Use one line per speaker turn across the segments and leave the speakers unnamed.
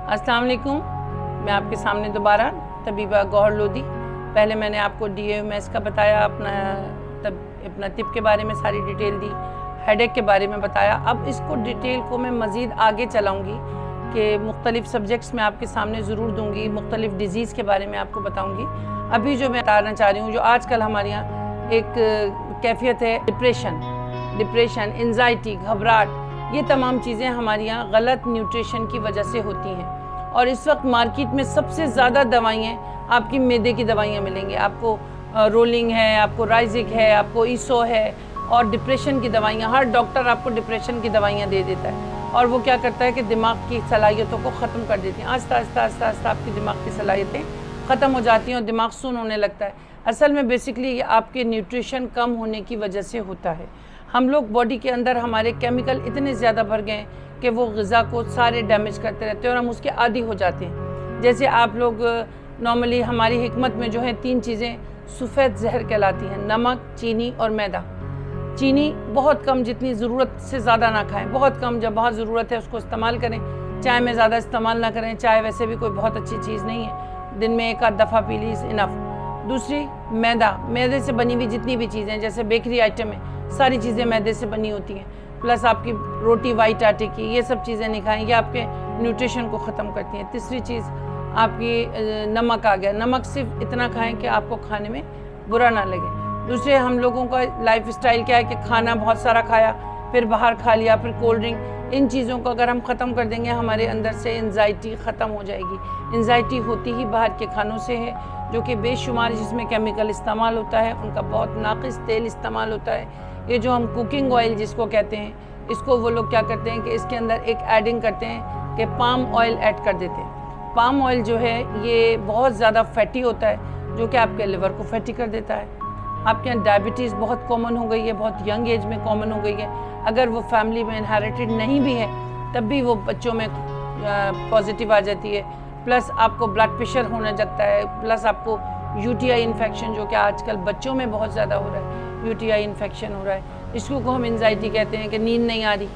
अस्सलाम वालेकुम। मैं आपके सामने दोबारा तबीबा गौहर लोधी। पहले मैंने आपको DAMS का बताया, अपना टिप के बारे में सारी डिटेल दी, हेडेक के बारे में बताया। अब इसको डिटेल को मैं मज़ीद आगे चलाऊँगी कि मुख्तलिफ सब्जेक्ट्स में आपके सामने ज़रूर दूँगी, मुख्तलिफ डिज़ीज़ के बारे में आपको बताऊँगी। अभी जो मैं बताना चाह रही हूँ, जो आजकल हमारे यहाँ एक कैफियत है, डिप्रेशन, एंजाइटी, घबराहट, ये तमाम चीज़ें हमारे यहाँ गलत न्यूट्रिशन की वजह से होती हैं। और इस वक्त मार्केट में सबसे ज़्यादा दवाइयाँ आपकी मैदे की दवाइयाँ मिलेंगी। आपको रोलिंग है, आपको राइजिक है, आपको ईसो है, और डिप्रेशन की दवाइयाँ। हर डॉक्टर आपको डिप्रेशन की दवाइयाँ दे देता है, और वो क्या करता है कि दिमाग की सलाहियतों को ख़त्म कर देती हैं। आस्ता आस्ता आपकी दिमाग की सलाहियतें ख़त्म हो जाती हैं और दिमाग सुन्न होने लगता है। असल में बेसिकली ये आपके न्यूट्रिशन कम होने की वजह से होता है। हम लोग बॉडी के अंदर हमारे केमिकल इतने ज़्यादा भर गए हैं कि वो ग़िज़ा को सारे डैमेज करते रहते हैं और हम उसके आदी हो जाते हैं। जैसे आप लोग नॉर्मली, हमारी हिकमत में जो है 3 चीज़ें सफ़ेद जहर कहलाती हैं: नमक, चीनी और मैदा। चीनी बहुत कम, जितनी ज़रूरत से ज़्यादा ना खाएं, बहुत कम। जब बहुत ज़रूरत है उसको इस्तेमाल करें। चाय में ज़्यादा इस्तेमाल ना करें। चाय वैसे भी कोई बहुत अच्छी चीज़ नहीं है, दिन में 1 आध दफ़ा पी ली इज़ इनफ। दूसरी, मैदे से बनी हुई जितनी भी चीज़ें, जैसे बेकरी आइटम है, सारी चीज़ें मैदे से बनी होती हैं। प्लस आपकी रोटी वाइट आटे की, ये सब चीज़ें नहीं खाएं, ये आपके न्यूट्रिशन को ख़त्म करती हैं। तीसरी चीज़ आपकी नमक आ गया। नमक सिर्फ इतना खाएं कि आपको खाने में बुरा ना लगे। दूसरे, हम लोगों का लाइफ स्टाइल क्या है कि खाना बहुत सारा खाया, फिर बाहर खा लिया, फिर कोल्ड ड्रिंक। इन चीज़ों को अगर हम ख़त्म कर देंगे, हमारे अंदर से एंजाइटी ख़त्म हो जाएगी। एंजाइटी होती ही बाहर के खानों से है, जो कि बेशुमार जिसमें केमिकल इस्तेमाल होता है, उनका बहुत नाक़िस तेल इस्तेमाल होता है। ये जो हम कुकिंग ऑयल जिसको कहते हैं, इसको वो लोग क्या करते हैं कि इसके अंदर एक एडिंग करते हैं कि पाम ऑयल ऐड कर देते हैं। पाम ऑयल जो है ये बहुत ज़्यादा फैटी होता है, जो कि आपके लिवर को फैटी कर देता है। आपके यहाँ डायबिटीज़ बहुत कॉमन हो गई है, बहुत यंग एज में कॉमन हो गई है। अगर वो फैमिली में इनहेरिटेड नहीं भी है, तब भी वो बच्चों में पॉजिटिव आ जाती है। प्लस आपको ब्लड प्रेशर होने लगता है, प्लस आपको UTI इन्फेक्शन, जो कि आजकल बच्चों में बहुत ज़्यादा हो रहा है, UTI इन्फेक्शन हो रहा है। इसको हम एंजाइटी कहते हैं कि नींद नहीं आ रही,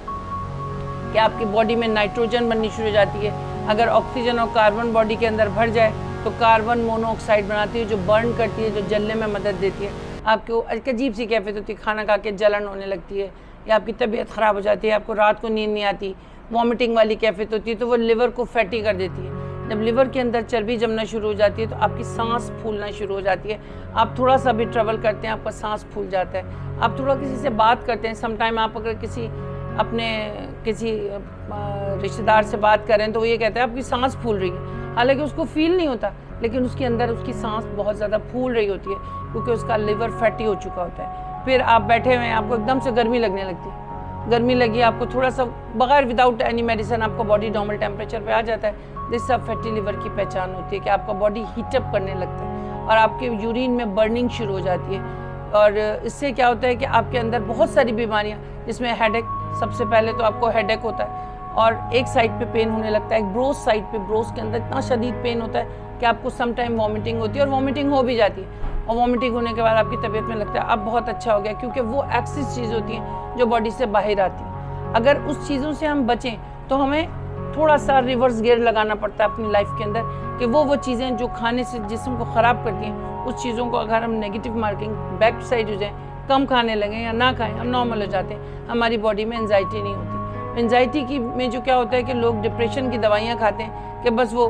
कि आपकी बॉडी में नाइट्रोजन बननी शुरू हो जाती है। अगर ऑक्सीजन और कार्बन बॉडी के अंदर भर जाए तो कार्बन मोनोऑक्साइड बनाती है, जो बर्न करती है, जो जलने में मदद देती है। आपको एक अजीब सी कैफियत होती है, खाना खा के जलन होने लगती है, या आपकी तबीयत ख़राब हो जाती है, आपको रात को नींद नहीं आती, वॉमिटिंग वाली कैफियत होती है, तो वो लिवर को फैटी कर देती है। जब लिवर के अंदर चर्बी जमना शुरू हो जाती है तो आपकी सांस फूलना शुरू हो जाती है। आप थोड़ा सा भी ट्रैवल करते हैं, आपका सांस फूल जाता है। आप थोड़ा किसी से बात करते हैं, समटाइम आप अगर किसी रिश्तेदार से बात करें तो वो ये कहता है आपकी सांस फूल रही है, हालांकि उसको फील नहीं होता, लेकिन उसके अंदर उसकी सांस बहुत ज़्यादा फूल रही होती है, क्योंकि उसका लिवर फैटी हो चुका होता है। फिर आप बैठे हुए हैं, आपको एकदम से गर्मी लगने लगती है। गर्मी लगी, आपको थोड़ा सा बगैर विदाउट एनी मेडिसिन आपका बॉडी नॉर्मल टेम्परेचर पे आ जाता है। दिस सब फैटी लिवर की पहचान होती है कि आपका बॉडी हीटअप करने लगता है और आपके यूरिन में बर्निंग शुरू हो जाती है। और इससे क्या होता है कि आपके अंदर बहुत सारी बीमारियां, जिसमें हेडेक, सबसे पहले तो आपको हेडेक होता है और एक साइड पे पेन होने लगता है, ब्रोस साइड पे, ब्रोस के अंदर इतना शदीद पेन होता है कि आपको सम टाइम वॉमिटिंग होती है, और वॉमिटिंग हो भी जाती है। और वॉमिटिंग होने के बाद आपकी तबीयत में लगता है अब बहुत अच्छा हो गया, क्योंकि वो एक्सिस चीज़ होती है जो बॉडी से बाहर आती है। अगर उस चीज़ों से हम बचें तो हमें थोड़ा सा रिवर्स गियर लगाना पड़ता है अपनी लाइफ के अंदर, कि वो चीज़ें जो खाने से जिस्म को ख़राब करती हैं, उस चीज़ों को अगर हम नेगेटिव मार्किंग बैक साइड हो जाए, कम खाने लगें या ना खाएं, हम नॉर्मल हो जाते हैं, हमारी बॉडी में एंजाइटी नहीं होती। एंजाइटी की में जो क्या होता है कि लोग डिप्रेशन की दवाइयाँ खाते हैं कि बस वो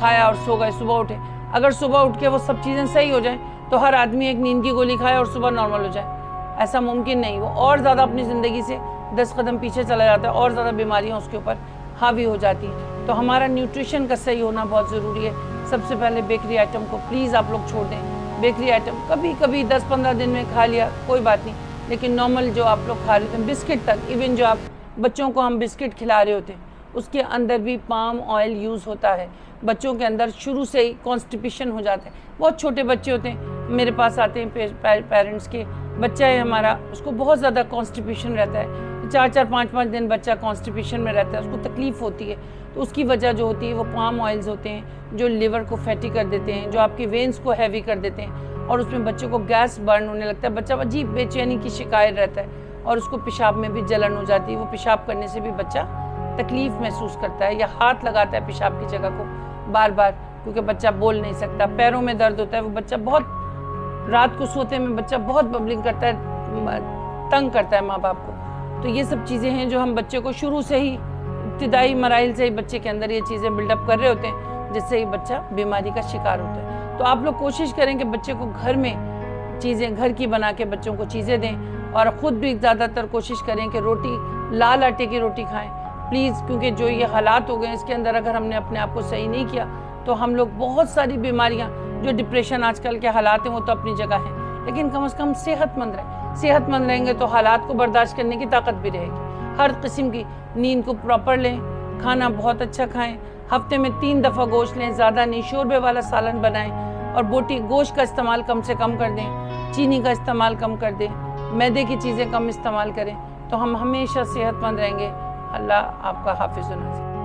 खाया और सो गए, सुबह उठे। अगर सुबह उठ के वो सब चीज़ें सही हो जाएँ तो हर आदमी एक नींद की गोली खाए और सुबह नॉर्मल हो जाए, ऐसा मुमकिन नहीं। वो और ज़्यादा अपनी ज़िंदगी से 10 कदम पीछे चला जाता है, और ज़्यादा बीमारियाँ उसके ऊपर हावी हो जाती हैं। तो हमारा न्यूट्रिशन का सही होना बहुत ज़रूरी है। सबसे पहले बेकरी आइटम को प्लीज़ आप लोग छोड़ दें। बेकरी आइटम कभी कभी 10-15 दिन में खा लिया कोई बात नहीं, लेकिन नॉर्मल जो आप लोग खा रहे थे, बिस्किट तक, इवन जो आप बच्चों को हम बिस्किट खिला रहे होते हैं, उसके अंदर भी पाम ऑयल यूज़ होता है। बच्चों के अंदर शुरू से ही कॉन्स्टिपेशन हो जाता है। बहुत छोटे बच्चे होते हैं, मेरे पास आते हैं पेरेंट्स के, बच्चा है हमारा, उसको बहुत ज़्यादा कॉन्स्टिपेशन रहता है, 4-4, 5-5 दिन बच्चा कॉन्स्टिपेशन में रहता है, उसको तकलीफ़ होती है। तो उसकी वजह जो होती है वो पाम ऑयल्स होते हैं, जो लिवर को फैटी कर देते हैं, जो आपकी वेन्स को हैवी कर देते हैं, और उसमें बच्चों को गैस बर्न होने लगता है। बच्चा अजीब बेचैनी की शिकायत रहता है, और उसको पेशाब में भी जलन हो जाती है, वो पेशाब करने से भी बच्चा तकलीफ़ महसूस करता है या हाथ लगाता है पेशाब की जगह को बार बार, क्योंकि बच्चा बोल नहीं सकता, पैरों में दर्द होता है, वो बच्चा बहुत रात को सोते में बच्चा बहुत बबलिंग करता है, तंग करता है माँ बाप को। तो ये सब चीज़ें हैं जो हम बच्चे को शुरू से ही इब्तिदाई मराइल से ही बच्चे के अंदर ये चीज़ें बिल्डअप कर रहे होते हैं, जिससे ही बच्चा बीमारी का शिकार होता है। तो आप लोग कोशिश करें कि बच्चे को घर में चीज़ें घर की बना के बच्चों को चीज़ें दें, और ख़ुद भी ज़्यादातर कोशिश करें कि रोटी लाल आटे की रोटी खाएं प्लीज़, क्योंकि जो ये हालात हो गए इसके अंदर अगर हमने अपने आप को सही नहीं किया तो हम लोग बहुत सारी बीमारियाँ, जो डिप्रेशन आजकल के हालात हैं वो तो अपनी जगह हैं, लेकिन कम से कम सेहतमंद रहें। सेहतमंद रहेंगे तो हालात को बर्दाश्त करने की ताकत भी रहेगी। हर किस्म की नींद को प्रॉपर लें, खाना बहुत अच्छा खाएं, हफ्ते में 3 दफ़ा गोश्त लें, ज़्यादा नहीं, शोरबे वाला सालन बनाएं, और बोटी गोश्त का इस्तेमाल कम से कम कर दें, चीनी का इस्तेमाल कम कर दें, मैदे की चीज़ें कम इस्तेमाल करें, तो हम हमेशा सेहतमंद रहेंगे। अल्लाह आपका हाफिज़ होना चाहिए।